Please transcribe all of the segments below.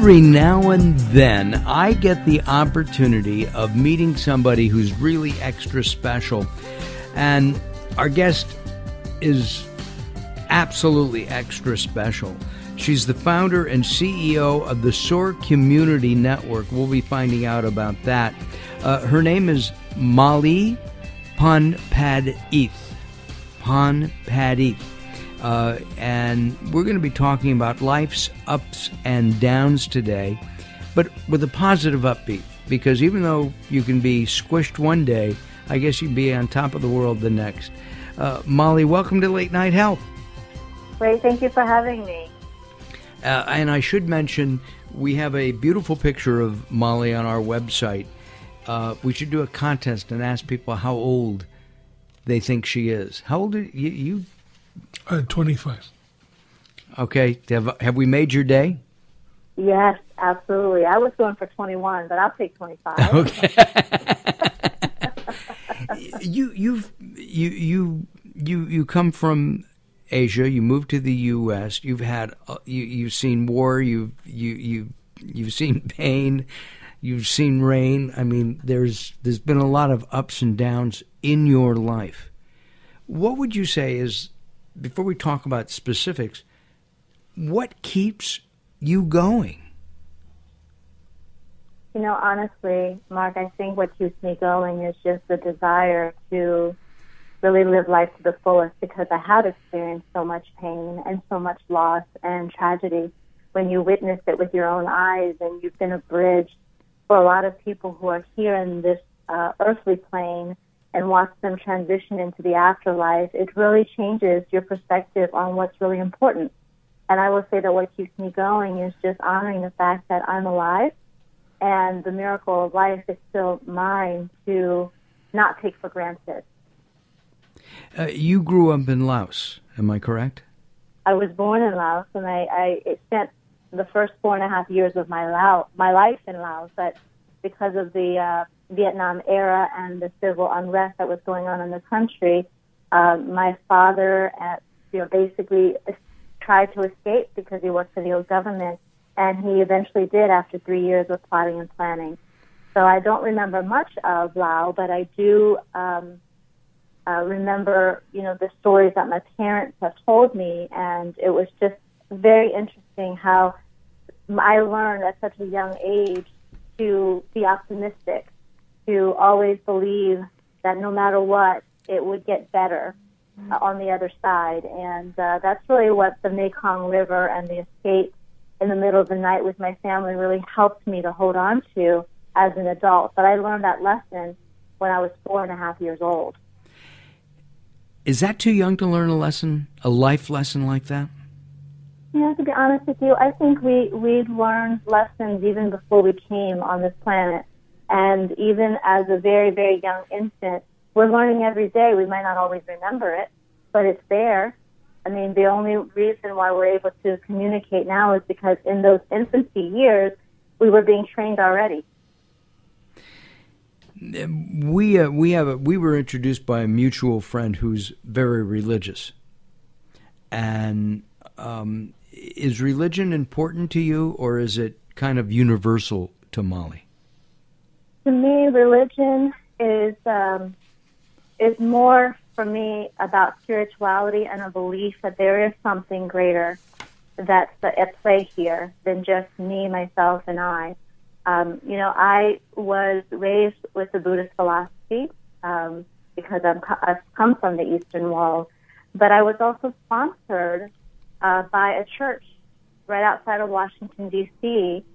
Every now and then, I get the opportunity of meeting somebody who's really extra special. And our guest is absolutely extra special. She's the founder and CEO of the SOAR Community Network. We'll be finding out about that. Her name is Phonpadith. Phonpadith. And we're going to be talking about life's ups and downs today, but with a positive upbeat, because even though you can be squished one day, I guess you'd be on top of the world the next. Molly, welcome to Late Night Health. Great, thank you for having me. And I should mention, we have a beautiful picture of Molly on our website. We should do a contest and ask people how old they think she is. How old are you? 25. Okay. Have we made your day? Yes, absolutely. I was going for 21, but I'll take 25. Okay. You come from Asia. You moved to the U.S. You've had you've seen war. You've seen pain. You've seen rain. I mean, there's been a lot of ups and downs in your life. What would you say is, before we talk about specifics, what keeps you going? You know, honestly, Mark, I think what keeps me going is just the desire to really live life to the fullest, because I have experienced so much pain and so much loss and tragedy. When you witness it with your own eyes, and you've been a bridge for a lot of people who are here in this earthly plane, and watch them transition into the afterlife, it really changes your perspective on what's really important. And I will say that what keeps me going is just honoring the fact that I'm alive, and the miracle of life is still mine to not take for granted. You grew up in Laos, am I correct? I was born in Laos, and I spent the first 4.5 years of my life in Laos, but because of the Vietnam era and the civil unrest that was going on in the country, my father basically tried to escape because he worked for the old government, and he eventually did after 3 years of plotting and planning. So I don't remember much of Laos, but I do remember, the stories that my parents have told me, and it was just very interesting how I learned at such a young age to be optimistic, to always believe that no matter what, it would get better on the other side. And that's really what the Mekong River and the escape in the middle of the night with my family really helped me to hold on to as an adult. But I learned that lesson when I was 4.5 years old. Is that too young to learn a life lesson like that? To be honest with you, I think we'd learned lessons even before we came on this planet. And even as a very, very young infant, we're learning every day. We might not always remember it, but it's there. I mean, the only reason why we're able to communicate now is because in those infancy years, we were being trained already. We were introduced by a mutual friend who's very religious. And is religion important to you, or is it kind of universal to Molly? To me, religion is more, for me, about spirituality and a belief that there is something greater that's at play here than just me, myself, and I. I was raised with the Buddhist philosophy because I've come from the Eastern world, but I was also sponsored by a church right outside of Washington, D.C.,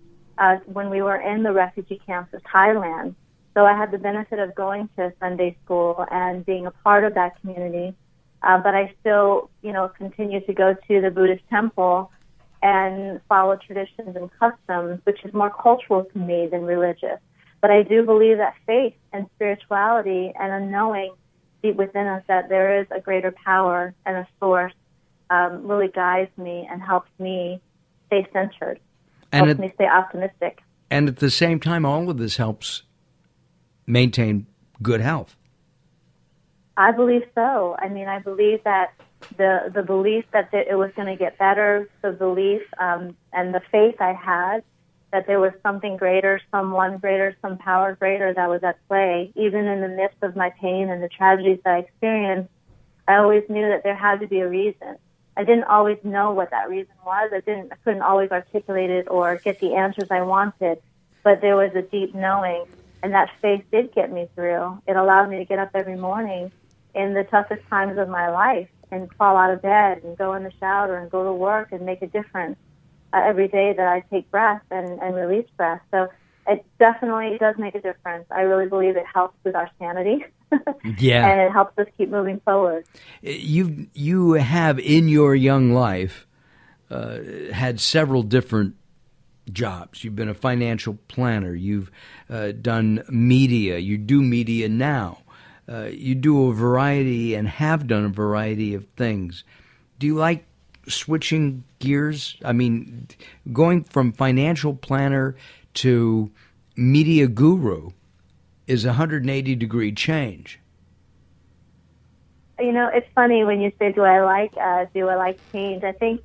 when we were in the refugee camps of Thailand. So I had the benefit of going to Sunday school and being a part of that community, but I still, continue to go to the Buddhist temple and follow traditions and customs, which is more cultural to me than religious. But I do believe that faith and spirituality and a knowing deep within us that there is a greater power and a source really guides me and helps me stay centered, helps me stay optimistic. And at the same time, all of this helps maintain good health. I believe so. I mean, I believe that the belief that it was going to get better, the belief and the faith I had that there was something greater, someone greater, some power greater that was at play. Even in the midst of my pain and the tragedies that I experienced, I always knew that there had to be a reason. I didn't always know what that reason was. I couldn't always articulate it or get the answers I wanted, but there was a deep knowing, and that faith did get me through. It allowed me to get up every morning in the toughest times of my life and crawl out of bed and go in the shower and go to work and make a difference every day that I take breath and release breath. So it definitely does make a difference. I really believe it helps with our sanity. Yeah. And it helps us keep moving forward. You have, in your young life, had several different jobs. You've been a financial planner. You've done media. You do media now. You do a variety and have done a variety of things. Do you like switching gears? I mean, going from financial planner to media guru is a 180-degree change. You know, it's funny when you say, "Do I like change?" I think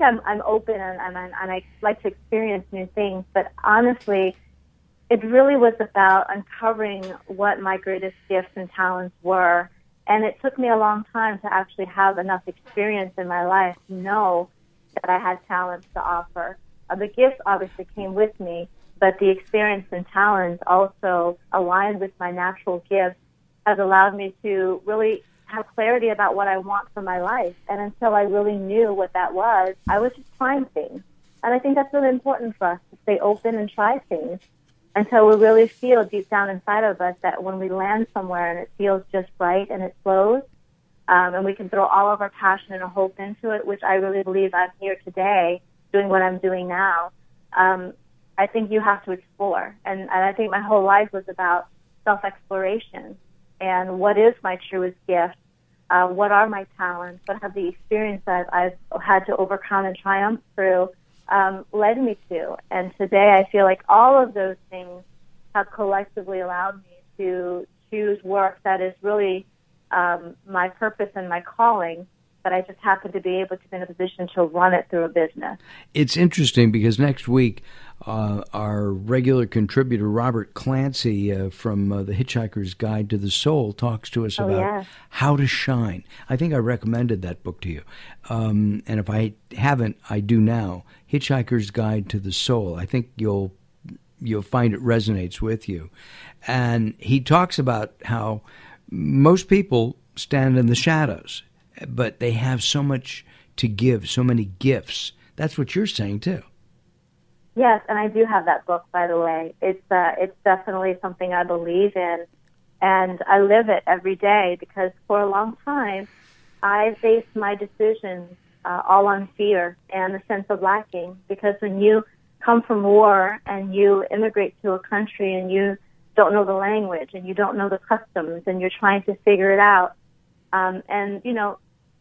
I'm open and I like to experience new things. But honestly, it really was about uncovering what my greatest gifts and talents were. And it took me a long time to actually have enough experience in my life to know that I had talents to offer. The gifts obviously came with me, but the experience and talents also aligned with my natural gifts has allowed me to really have clarity about what I want for my life. And until I really knew what that was, I was just trying things. And I think that's really important for us to stay open and try things until we really feel deep down inside of us that when we land somewhere and it feels just right and it flows, and we can throw all of our passion and hope into it, which I really believe I'm here today doing what I'm doing now. I think you have to explore. And I think my whole life was about self-exploration and what is my truest gift, what are my talents, what have the experience that I've had to overcome and triumph through led me to. And today I feel like all of those things have collectively allowed me to choose work that is really my purpose and my calling, but I just happen to be able to be in a position to run it through a business. It's interesting because next week our regular contributor, Robert Clancy from The Hitchhiker's Guide to the Soul, talks to us about how to shine. I think I recommended that book to you. And if I haven't, I do now. Hitchhiker's Guide to the Soul. I think you'll find it resonates with you. And he talks about how most people stand in the shadows, but they have so much to give, so many gifts. That's what you're saying, too. Yes, and I do have that book, by the way. It's definitely something I believe in, and I live it every day because for a long time, I based my decisions all on fear and the sense of lacking, because when you come from war and you immigrate to a country and you don't know the language and you don't know the customs and you're trying to figure it out, and, you know,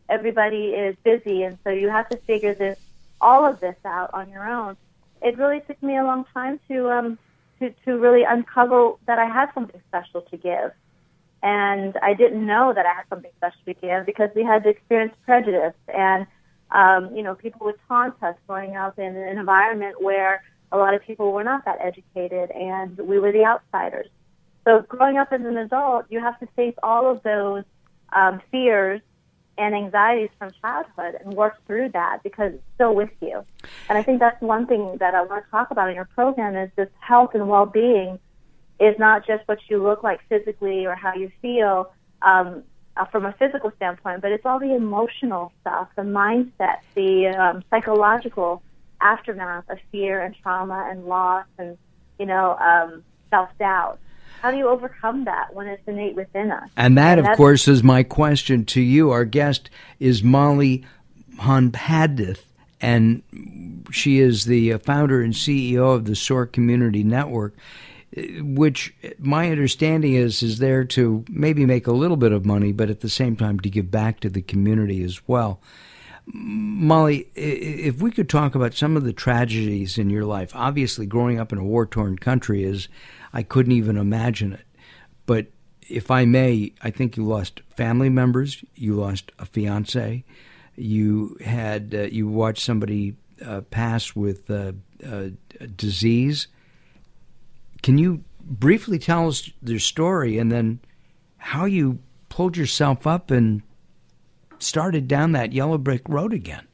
everybody is busy, and so you have to figure all of this out on your own. It really took me a long time to really uncover that I had something special to give. And I didn't know that I had something special to give because we had to experience prejudice. And, you know, people would taunt us growing up in an environment where a lot of people were not that educated and we were the outsiders. So growing up as an adult, you have to face all of those fears and anxieties from childhood and work through that because it's still with you. And I think that's one thing that I want to talk about in your program is this health and well-being is not just what you look like physically or how you feel from a physical standpoint, but it's all the emotional stuff, the mindset, the psychological aftermath of fear and trauma and loss and, you know, self-doubt. How do you overcome that when it's innate within us? And that, of course, is my question to you. Our guest is Molly Phonpadith, and she is the founder and CEO of the SOAR Community Network, which my understanding is there to maybe make a little bit of money, but at the same time to give back to the community as well. Molly, if we could talk about some of the tragedies in your life. Obviously, growing up in a war-torn country is, I couldn't even imagine it. But if I may, I think you lost family members, you lost a fiance, you watched somebody pass with disease. Can you briefly tell us their story and then how you pulled yourself up and started down that yellow brick road again?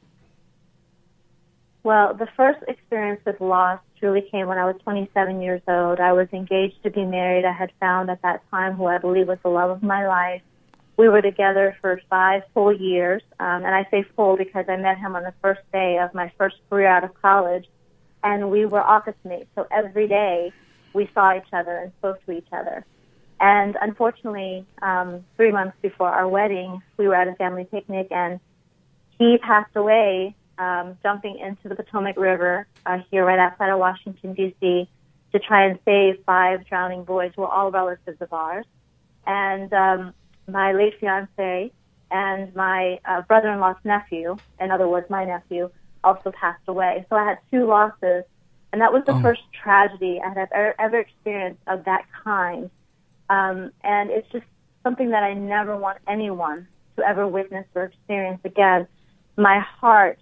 Well, the first experience with loss truly came when I was 27 years old. I was engaged to be married. I had found at that time who I believe was the love of my life. We were together for 5 full years, and I say full because I met him on the first day of my first career out of college, and we were office mates. So every day we saw each other and spoke to each other. And unfortunately, 3 months before our wedding, we were at a family picnic, and he passed away jumping into the Potomac River here right outside of Washington, D.C., to try and save 5 drowning boys who were all relatives of ours. And my late fiancé and my brother-in-law's nephew, in other words, my nephew, also passed away. So I had 2 losses, and that was the first tragedy I had ever experienced of that kind. And it's just something that I never want anyone to ever witness or experience again. My heart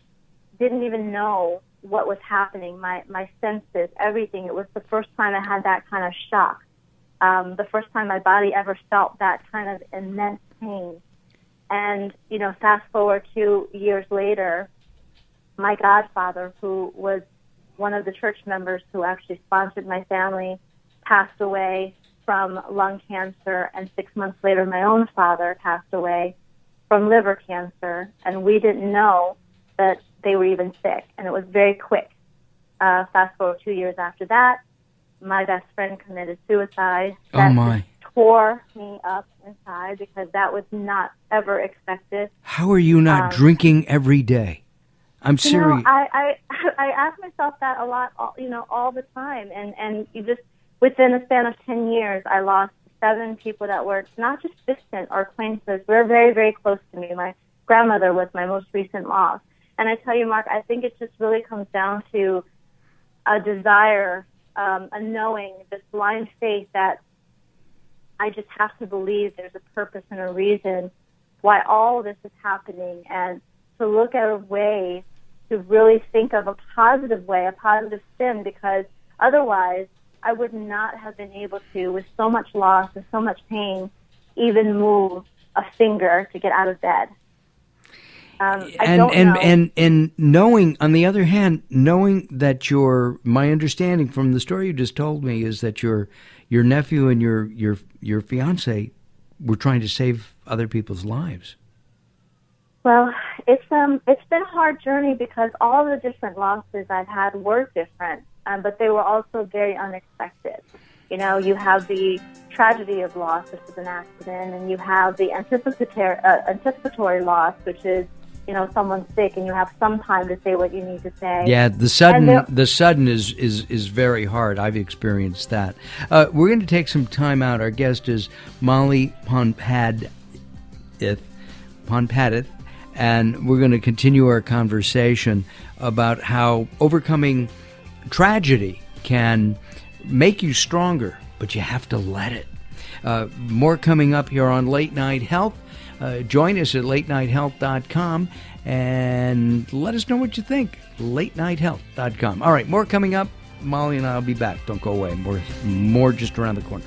didn't even know what was happening. My senses, everything. It was the first time I had that kind of shock. The first time my body ever felt that kind of immense pain. And, fast forward 2 years later, my godfather, who was one of the church members who actually sponsored my family, passed away from lung cancer, and 6 months later my own father passed away from liver cancer, and we didn't know that they were even sick, and it was very quick. Fast forward 2 years after that, my best friend committed suicide. That tore me up inside because that was not ever expected. How are you not drinking every day? I'm serious. I ask myself that a lot, all the time, and you just within a span of 10 years, I lost 7 people that were not just distant or acquaintances. They were very, very close to me. My grandmother was my most recent loss. And I tell you, Mark, I think it just really comes down to a desire, a knowing, this blind faith that I just have to believe there's a purpose and a reason why all this is happening, and to look at a way to really think of a positive way, a positive spin, because otherwise I would not have been able to, with so much loss and so much pain, even move a finger to get out of bed. And knowing, on the other hand, knowing that my understanding from the story you just told me is that your nephew and your fiance were trying to save other people's lives. Well, it's been a hard journey because all the different losses I've had were different, but they were also very unexpected. You have the tragedy of loss, which is an accident, and you have the anticipatory loss, which is someone's sick, and you have some time to say what you need to say. Yeah, the sudden is very hard. I've experienced that. We're going to take some time out. Our guest is Molly Phonpadith, and we're going to continue our conversation about how overcoming tragedy can make you stronger, but you have to let it. More coming up here on Late Night Health. Join us at latenighthealth.com and let us know what you think. latenighthealth.com. All right, more coming up. Molly and I will be back. Don't go away. More just around the corner.